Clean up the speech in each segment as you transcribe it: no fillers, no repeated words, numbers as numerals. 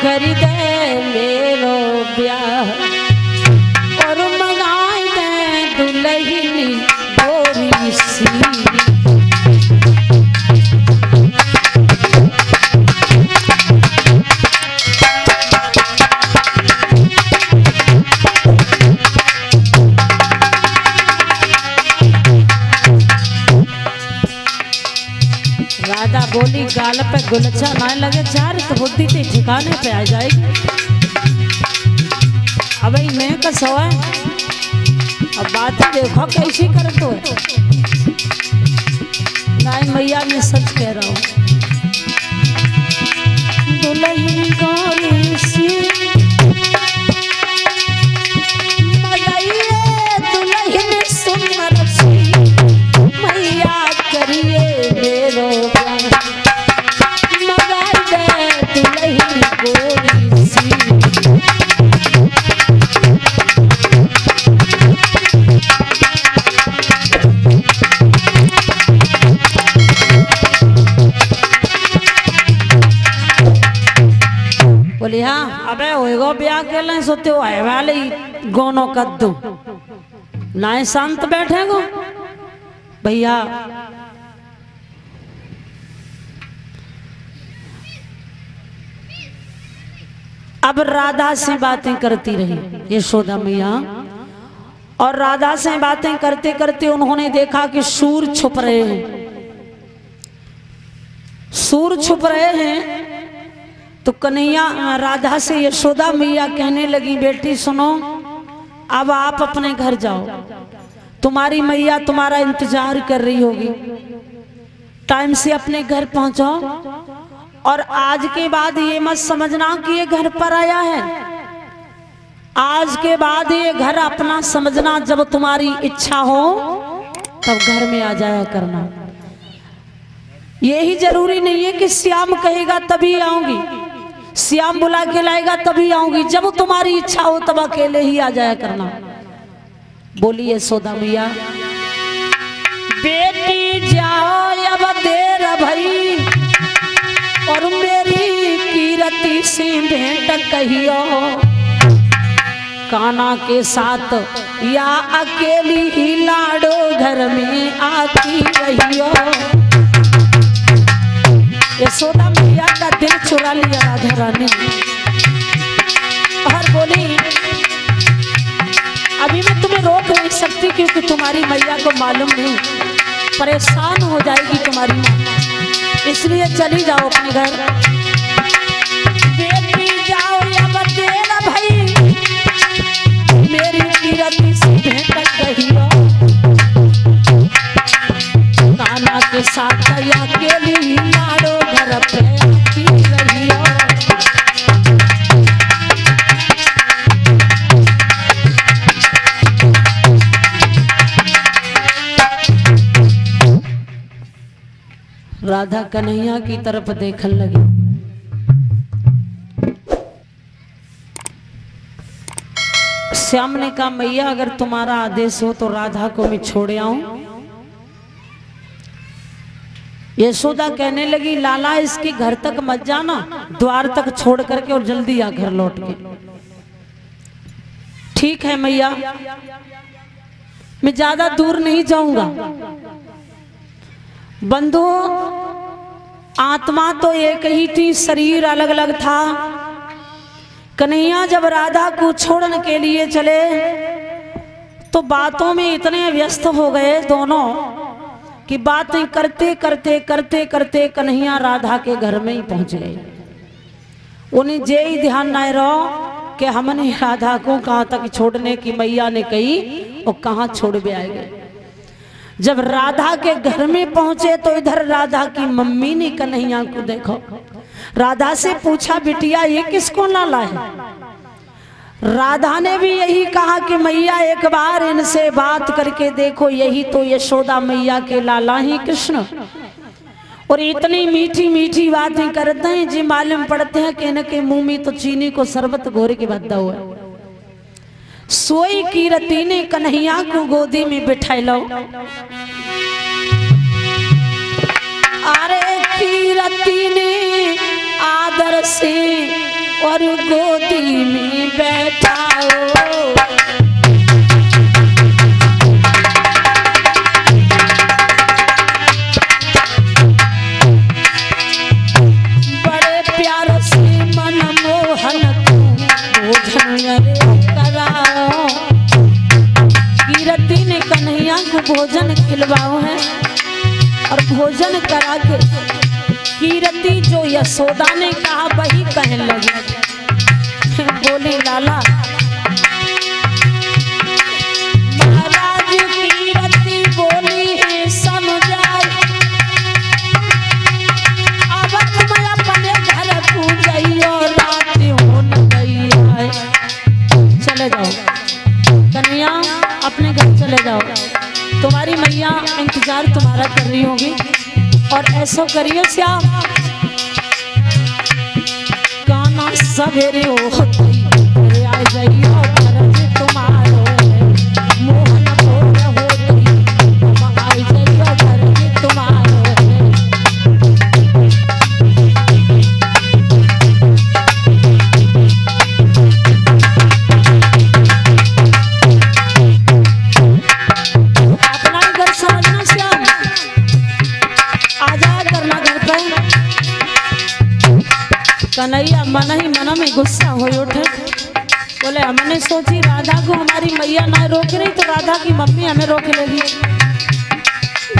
कर दे मेरो ब्याह और मंगाई दे दुल्हनी गोरी सी। राधा बोली गाल पे गुलछा ना लगे चार तो बुद्धि ते ठिकाने पे आ जाएगी। अब मैं कसो है अब बात देखो कैसी कर तो नहीं मैया मैं सच कह रहा हूँ। दुल्हन गोरी सी दुल्हन सुंदर सी मैया करिए मेरो बोली हाँ अबे होएगो ब्याह के लिए सोते हो आए वाले गोनो कद्दू ना शांत बैठेगो भैया। अब राधा से बातें करती रही यशोदा मैया और राधा से बातें करते करते उन्होंने देखा कि सूर छुप रहे हैं। सूर छुप रहे हैं तो कन्हैया राधा से यशोदा मैया कहने लगी बेटी सुनो अब आप अपने घर जाओ, तुम्हारी मैया तुम्हारा इंतजार कर रही होगी, टाइम से अपने घर पहुंचो और आज के बाद ये मत समझना कि ये घर पर आया है। आज के बाद ये घर अपना समझना, जब तुम्हारी इच्छा हो तब घर में आ जाया करना। यही जरूरी नहीं है कि श्याम कहेगा तभी आऊंगी, श्याम बुला के लाएगा तभी आऊंगी, जब तुम्हारी इच्छा हो तब अकेले ही आ जाया करना। बोली यशोदा मैया बेटी जाओ अब देर भई और मेरी कीरति से भेंट कहियो, कान्हा के साथ या अकेली ही लाडो घर में आती रहियो। यशोदा मैया का दिल चुरा लिया राधा रानी और बोली अभी मैं तुम्हें रोक नहीं सकती क्योंकि तुम्हारी मैया को मालूम नहीं, परेशान हो जाएगी तुम्हारी माँ, इसलिए चली जाओ अपने घर। बेटी जाओ या बतेरा भाई मेरी कीरति से भेंट कहियो, कान्हा के साथ या अकेली लाडो घर पे आती रहियो। राधा कन्हैया की तरफ देखने लगी। श्याम ने कहा मैया अगर तुम्हारा आदेश हो तो राधा को मैं छोड़ आऊं। यशोदा कहने लगी लाला इसके घर तक मत जाना, द्वार तक छोड़ करके और जल्दी आ घर लौट के। ठीक है मैया मैं ज्यादा दूर नहीं जाऊंगा। बंधु आत्मा तो एक ही थी, शरीर अलग अलग था। कन्हैया जब राधा को छोड़ने के लिए चले तो बातों में इतने व्यस्त हो गए दोनों कि बातें करते करते करते करते कन्हैया राधा के घर में ही पहुंच गए। उन्हें जे ही ध्यान नहीं रहो कि हमने राधा को कहाँ तक छोड़ने की मैया ने कही और कहाँ छोड़ भी आए गए। जब राधा के घर में पहुंचे तो इधर राधा की मम्मी ने कन्हैया को देखो, राधा से पूछा बिटिया ये किसको लाला है। राधा ने भी यही कहा कि मैया एक बार इनसे बात करके देखो, यही तो यशोदा मैया के लाला ही कृष्ण। और इतनी मीठी मीठी बातें करते हैं जी मालूम पड़ते हैं कि इनके मुंह में तो चीनी को शरबत घोर के बद्दा हुआ। सोई कीरती ने कन्हैया को गोदी में बिठाइलो। अरे कीरती ने आदर से और गोदी में बैठाओ। बड़े प्यार से मनमोहन को भोजन कराओ। कीरती ने कन्हैया को भोजन खिलवाओ है और भोजन करा के कीरती जो यशोदा ने कहा वही कहने लगी। बोली लाला महाराज कीरती बोली है समझाए। अब तुम अपने घर पूजइयो रात हो न गई है। चले जाओ कन्हैया अपने घर चले जाओ। तुम्हारी मैया इंतजार तुम्हारा कर रही होगी। और ऐसा करियो श्याम गाना सवेरे होती आ जाइयो घर तुम्हारो है। मोहन भोर होती आ जाइयो घर तुम्हारो है। अपना घर समझना श्याम आजा करना घर पे। कन्हैया मन ही मन में गुस्सा हो उठे। बोले हमने सोची राधा को हमारी मैया ना रोक रही तो राधा की मम्मी हमें रोक लेगी।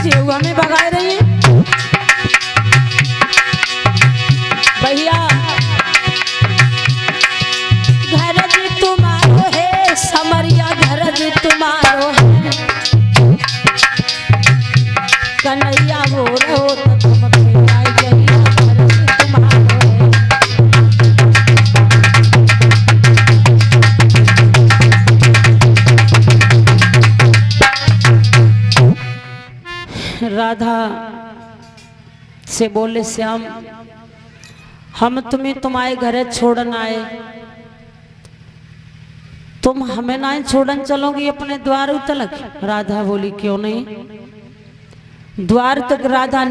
जेऊ हमें भगाए रही है। भैया घर जी तुम्हारो है समरिया घर जी तुम्हारो है। कन्हैया बोल रहो तो तुम फिर आई जाइयो घर जी तुम्हारो है। राधा से बोले श्याम हम तुम्हें तुम्हारे घरे छोड़न आए। तुम हमें ना छोड़न चलोगी अपने द्वार तक। राधा बोली क्यों नहीं। द्वार तक राधा